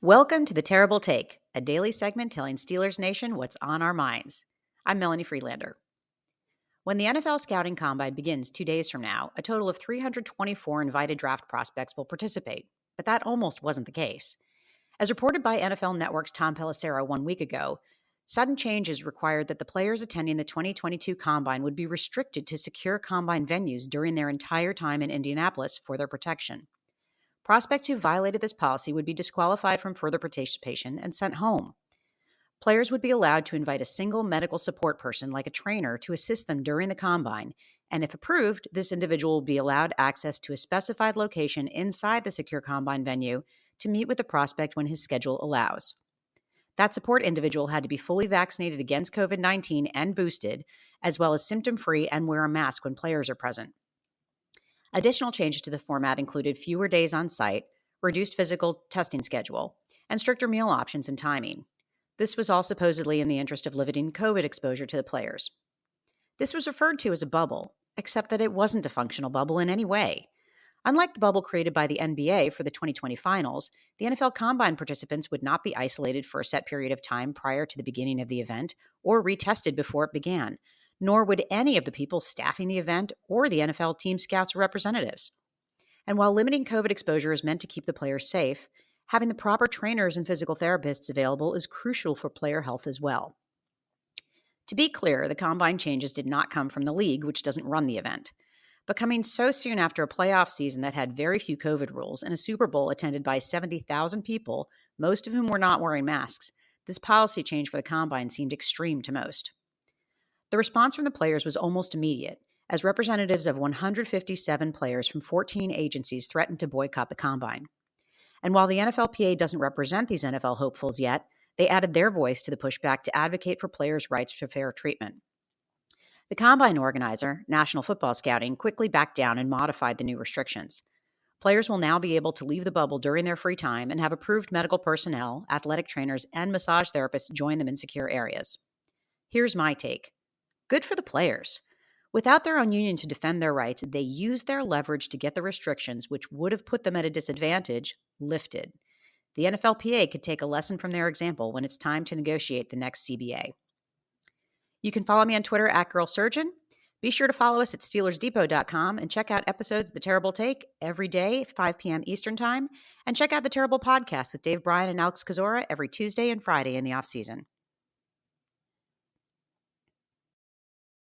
Welcome to The Terrible Take, a daily segment telling Steelers Nation what's on our minds. I'm Melanie Friedlander. When the NFL Scouting Combine begins 2 days from now, a total of 324 invited draft prospects will participate, but that almost wasn't the case. As reported by NFL Network's Tom Pelissero 1 week ago, sudden changes required that the players attending the 2022 Combine would be restricted to secure Combine venues during their entire time in Indianapolis for their protection. Prospects who violated this policy would be disqualified from further participation and sent home. Players would be allowed to invite a single medical support person, like a trainer, to assist them during the combine, and if approved, this individual will be allowed access to a specified location inside the secure combine venue to meet with the prospect when his schedule allows. That support individual had to be fully vaccinated against COVID-19 and boosted, as well as symptom-free and wear a mask when players are present. Additional changes to the format included fewer days on site, reduced physical testing schedule, and stricter meal options and timing. This was all supposedly in the interest of limiting COVID exposure to the players. This was referred to as a bubble, except that it wasn't a functional bubble in any way. Unlike the bubble created by the NBA for the 2020 finals, the NFL Combine participants would not be isolated for a set period of time prior to the beginning of the event or retested before it began, nor would any of the people staffing the event or the NFL team scouts or representatives. And while limiting COVID exposure is meant to keep the players safe, having the proper trainers and physical therapists available is crucial for player health as well. To be clear, the Combine changes did not come from the league, which doesn't run the event. But coming so soon after a playoff season that had very few COVID rules and a Super Bowl attended by 70,000 people, most of whom were not wearing masks, this policy change for the Combine seemed extreme to most. The response from the players was almost immediate, as representatives of 157 players from 14 agencies threatened to boycott the Combine. And while the NFLPA doesn't represent these NFL hopefuls yet, they added their voice to the pushback to advocate for players' rights to fair treatment. The Combine organizer, National Football Scouting, quickly backed down and modified the new restrictions. Players will now be able to leave the bubble during their free time and have approved medical personnel, athletic trainers, and massage therapists join them in secure areas. Here's my take. Good for the players. Without their own union to defend their rights, they used their leverage to get the restrictions, which would have put them at a disadvantage, lifted. The NFLPA could take a lesson from their example when it's time to negotiate the next CBA. You can follow me on Twitter @GirlSurgeon. Be sure to follow us at SteelersDepot.com and check out episodes of The Terrible Take every day at 5 p.m. Eastern Time. And check out The Terrible Podcast with Dave Bryan and Alex Kozora every Tuesday and Friday in the off-season.